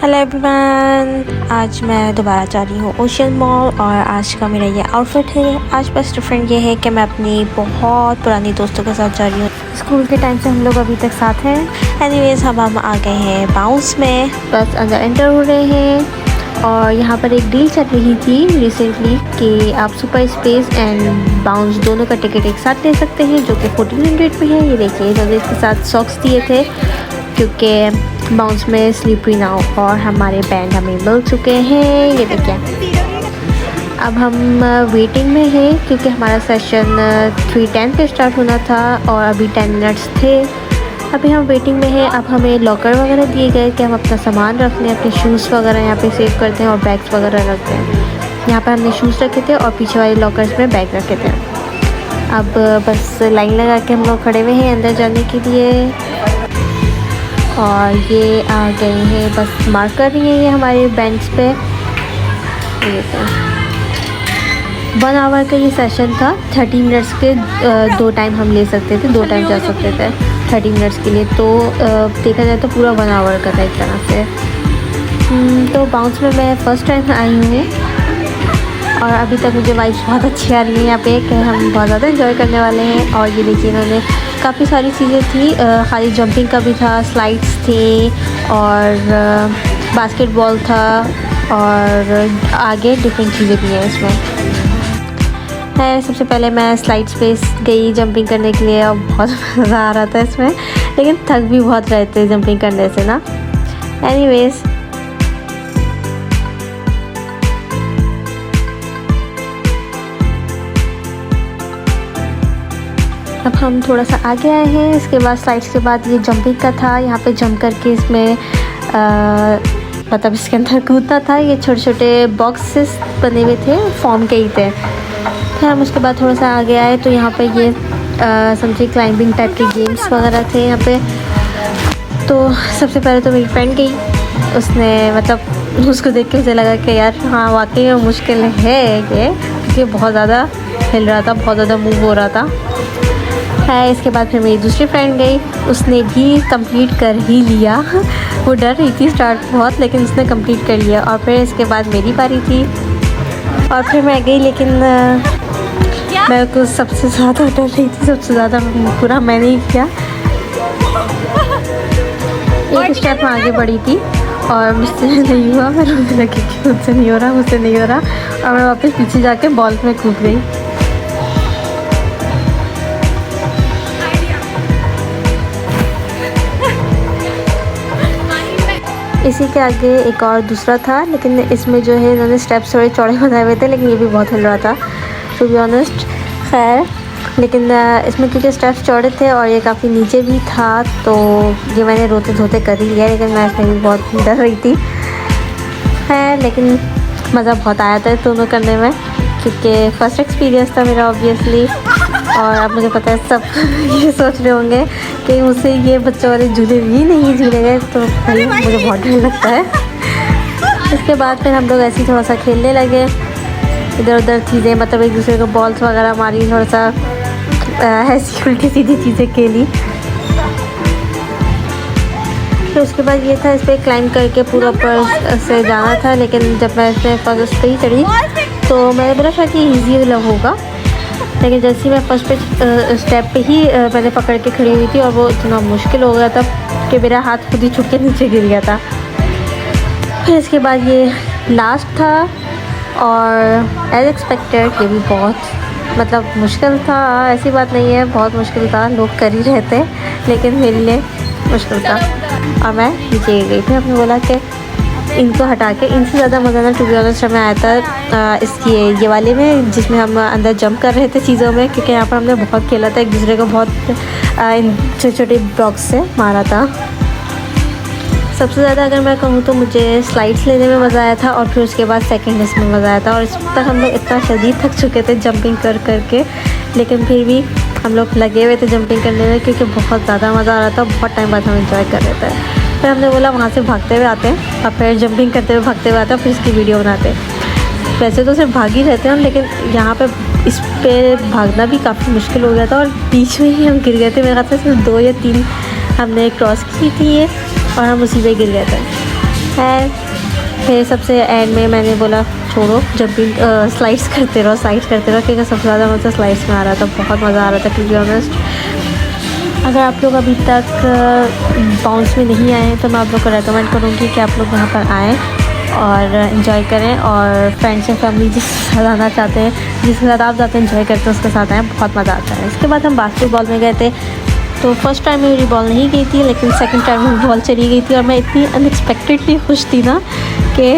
Hello everyone, आज मैं दोबारा जा रही हूँ ओशियन मॉल और आज का मेरा ये आउटफिट है। आज बस डिफरेंट ये है कि मैं अपनी बहुत पुरानी दोस्तों के साथ जा रही हूँ। स्कूल के टाइम से हम लोग अभी तक साथ हैं। एनीवेज हम आ गए हैं बाउंस में, बस अंदर एंटर हो रहे हैं और यहाँ पर एक डील चल रही थी रिसेंटली कि आप सुपर स्पेस एंड बाउंस दोनों का टिकट एक साथ ले सकते हैं, जो कि 1400 में है। ये देखिए, इन्होंने इसके साथ सॉक्स दिए थे क्योंकि बाउंस में स्लीपरी ना हो, और हमारे बैंड हमें मिल चुके हैं। ये देखिए, अब हम वेटिंग में हैं क्योंकि हमारा सेशन 3:10 पे स्टार्ट होना था और अभी 10 मिनट्स थे। अभी हम वेटिंग में हैं। अब हमें लॉकर वगैरह दिए गए कि हम अपना सामान रख लें, अपने शूज़ वगैरह यहाँ पे सेव करते हैं और बैग्स वगैरह रखते हैं। यहाँ पर हमने शूज़ रखे थे और पीछे वाले लॉकर्स में बैग रखे थे। अब बस लाइन लगा के हम लोग खड़े हुए हैं अंदर जाने के लिए, और ये आ गए हैं, बस मार्क कर रही है ये हमारे बेंच पे। ये तो 1 आवर का ये सेशन था। 30 मिनट्स के 2 टाइम हम ले सकते थे, 2 टाइम जा सकते थे 30 मिनट्स के लिए। तो देखा जाए तो पूरा 1 आवर का था एक तरह से। तो बाउंस में मैं फ़र्स्ट टाइम आई हूँ और अभी तक मुझे वाइब्स बहुत अच्छी आ रही है यहाँ पे कि हम बहुत ज़्यादा एंजॉय करने वाले हैं। और ये देखिए, इन्होंने काफ़ी सारी चीज़ें थी, खाली जंपिंग का भी था, स्लाइड्स थी और बास्केटबॉल था और आगे डिफरेंट चीज़ें भी हैं इसमें है। सबसे पहले मैं स्लाइड्स पे गई जंपिंग करने के लिए और बहुत मज़ा आ रहा था इसमें, लेकिन थक भी बहुत रहे थे जंपिंग करने से ना। एनीवेज, अब हम थोड़ा सा आगे आए हैं। इसके बाद स्लाइड्स के बाद ये जंपिंग का था। यहाँ पे जंप करके इसमें मतलब इसके अंदर कूदना था। ये छोटे छोटे बॉक्सेस बने हुए थे, फॉर्म के ही थे। फिर हम उसके बाद थोड़ा सा आगे आए तो यहाँ पे ये समझिए क्लाइंबिंग टाइप के गेम्स वगैरह थे यहाँ पे। तो सबसे पहले तो मेरी फ्रेंड गई, उसने मतलब उसको देख के मुझे लगा कि यार हाँ वाकई में मुश्किल है ये, क्योंकि बहुत ज़्यादा हिल रहा था, बहुत ज़्यादा मूव हो रहा था है। इसके बाद फिर मेरी दूसरी फ्रेंड गई, उसने भी कंप्लीट कर ही लिया। वो डर रही थी स्टार्ट बहुत, लेकिन उसने कंप्लीट कर लिया। और फिर इसके बाद मेरी बारी थी और फिर मैं गई, लेकिन मैं को सबसे ज़्यादा डर रही थी, सबसे ज़्यादा पूरा मैंने ही किया। एक स्टेप आगे बढ़ी थी और मुझसे नहीं हुआ। मैं रोने लगी कि मुझसे नहीं हो रहा, मुझसे नहीं हो रहा, और मैं वापस पीछे जाके बॉल में कूद गई। इसी के आगे एक और दूसरा था, लेकिन इसमें जो है इन्होंने स्टेप्स थोड़े चौड़े बनाए हुए थे, लेकिन ये भी बहुत हिल रहा था टू बी ऑनेस्ट। खैर, लेकिन इसमें क्योंकि स्टेप्स चौड़े थे और ये काफ़ी नीचे भी था, तो ये मैंने रोते धोते कर ही लिया, लेकिन मैं इसमें भी बहुत डर रही थी। है, लेकिन मज़ा बहुत आया था दोनों करने में, क्योंकि फ़र्स्ट एक्सपीरियंस था मेरा ऑब्वियसली। और अब मुझे पता है सब ये सोच रहे होंगे कि मुझसे ये बच्चों वाले झूले भी नहीं झूले गए, तो भाई मुझे बहुत डर लगता है। इसके बाद फिर हम लोग ऐसे ही थोड़ा सा खेलने लगे, इधर उधर चीज़ें, मतलब एक दूसरे को बॉल्स वगैरह मारी, थोड़ा सा ऐसी उल्टी सीधी चीज़ें खेली। फिर उसके बाद ये था, इस पर क्लाइंब करके पूरा ऊपर से जाना था, लेकिन जब मैं इसमें फर्स्ट पे ही चढ़ी तो मैंने बोला शायद कि ईजी होगा, लेकिन जैसे ही मैं फर्स्ट पे स्टेप पे ही मैंने पकड़ के खड़ी हुई थी और वो इतना मुश्किल हो गया था कि मेरा हाथ खुद ही छूट के नीचे गिर गया था। फिर इसके बाद ये लास्ट था और एज एक्सपेक्टेड ये भी बहुत मतलब मुश्किल था। ऐसी बात नहीं है, बहुत मुश्किल था, लोग कर ही रहते, लेकिन मेरे लिए मुश्किल था। और मैं नीचे गई थी, आपने बोला कि इनको हटा के, इनसे ज़्यादा मज़ा ना टू बी ऑनेस्ट हमें आया था इसकी ये वाले में, जिसमें हम अंदर जंप कर रहे थे चीज़ों में, क्योंकि यहाँ पर हमने बहुत खेला था, एक दूसरे को बहुत इन छोटे छोटे ब्लॉक्स से मारा था। सबसे ज़्यादा अगर मैं कहूँ तो मुझे स्लाइड्स लेने में मज़ा आया था, और फिर उसके बाद सेकंड इसमें मज़ा आया था। और इस तक हम लोग इतना शदीद थक चुके थे जंपिंग कर करके, लेकिन फिर भी हम लोग लगे हुए थे जंपिंग करने में, क्योंकि बहुत ज़्यादा मज़ा आ रहा था। बहुत टाइम बाद हम इंजॉय कर रहे थे। फिर हमने बोला वहाँ से भागते हुए आते हैं और फिर जंपिंग करते हुए भागते हुए आते हैं, फिर इसकी वीडियो बनाते हैं। वैसे तो सिर्फ भाग ही रहते हैं, लेकिन यहाँ पे इस पे भागना भी काफ़ी मुश्किल हो गया था और बीच में ही हम गिर गए थे। मेरे ख्याल से सिर्फ 2 या 3 हमने क्रॉस की थी ये, और हम उसी पे गिर गए थे। है। फिर सबसे एंड में मैंने बोला छोड़ो, जब भी स्लाइड्स करते रहो क्योंकि सबसे ज़्यादा मज़ा स्लाइड्स में आ रहा था, बहुत मज़ा आ रहा था। टू बी ऑनेस्ट अगर आप लोग अभी तक बाउंस में नहीं आए हैं तो मैं आप लोग को रेकमेंड करूँगी कि आप लोग यहाँ पर आएँ और इन्जॉय करें, और फ्रेंड्स एंड फैमिली जिसके साथ आना चाहते हैं, जिसके साथ आप ज़्यादा इन्जॉय करते हैं उसके साथ आएँ, बहुत मज़ा आता है। इसके बाद हम बास्केटबॉल में गए थे। तो फर्स्ट टाइम में मेरी बॉल नहीं गई थी, लेकिन सेकंड टाइम में बॉल चली गई थी और मैं इतनी अनएक्सपेक्टेडली खुश थी ना कि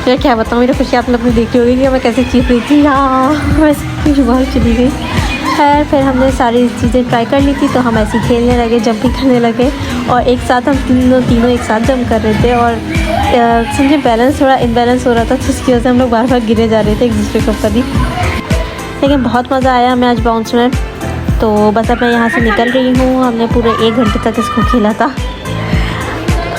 मैं क्या बताऊँ। मेरी खुशी आप लोग ने देखी होगी कि मैं कैसे चीख रही थी, हाँ वैसे बॉल चली गई। खैर फिर हमने सारी चीज़ें ट्राई कर ली थी, तो हम ऐसे ही खेलने लगे, जंपिंग करने लगे, और एक साथ हम तीनों एक साथ जंप कर रहे थे। और समझे बैलेंस थोड़ा इम्बैलेंस हो रहा था, तो उसकी वजह से हम लोग बार बार गिरे जा रहे थे एक दूसरे के ऊपर ही। लेकिन बहुत मज़ा आया हमें आज बाउंस में। तो बस अब मैं यहाँ से निकल रही हूँ। हमने पूरे 1 घंटे तक इसको खेला था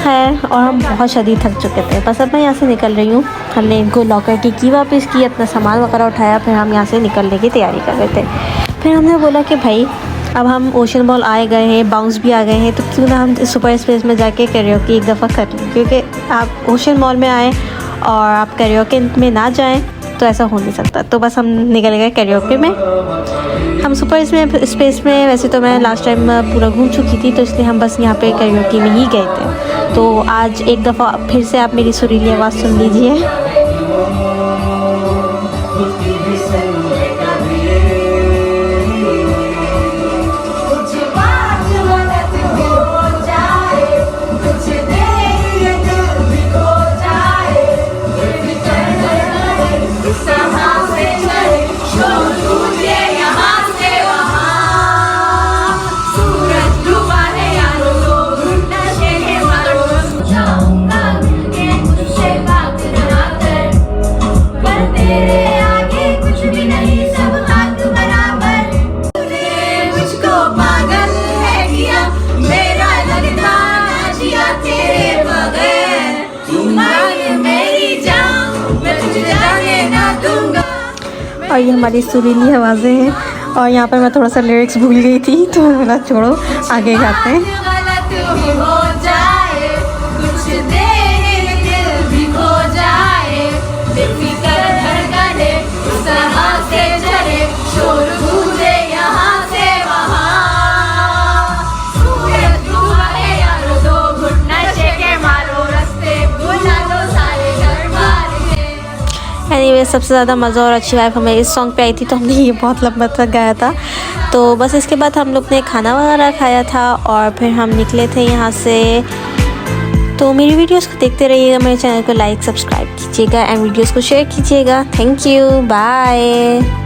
है, और हम बहुत शदीद थक चुके थे। बस अब मैं यहाँ से निकल रही हूँ। हमने इनको लॉकर की वापस की, अपना सामान वगैरह उठाया, फिर हम यहाँ से निकलने की तैयारी कर रहे थे। फिर हमने बोला कि भाई अब हम ओशन मॉल आए गए हैं, बाउंस भी आ गए हैं, तो क्यों ना हम सुपर स्पेस में जाके कैरियोके एक दफ़ा कर लें। क्योंकि आप ओशन मॉल में आएँ और आप कैरियोके में ना जाएँ तो ऐसा हो नहीं सकता। तो बस हम निकल गए कैरियोके में। हम सुपर स्पेस में वैसे तो मैं लास्ट टाइम पूरा घूम चुकी थी, तो इसलिए हम बस यहाँ पे कैरियोके में ही गए थे। तो आज एक दफ़ा फिर से आप मेरी सुरीली आवाज़ सुन लीजिए। और ये हमारी सुरीली आवाज़ें हैं। और यहाँ पर मैं थोड़ा सा लिरिक्स भूल गई थी, तो मैंने बोला छोड़ो आगे गाते हैं। एनीवे सबसे ज़्यादा मज़ा और अच्छी वाइब हमें इस सॉन्ग पे आई थी, तो हमने ये बहुत लंबा तक गाया था। तो बस इसके बाद हम लोग ने खाना वगैरह खाया था और फिर हम निकले थे यहाँ से। तो मेरी वीडियोस को देखते रहिएगा, मेरे चैनल को लाइक सब्सक्राइब कीजिएगा एंड वीडियोस को शेयर कीजिएगा। Thank you, bye.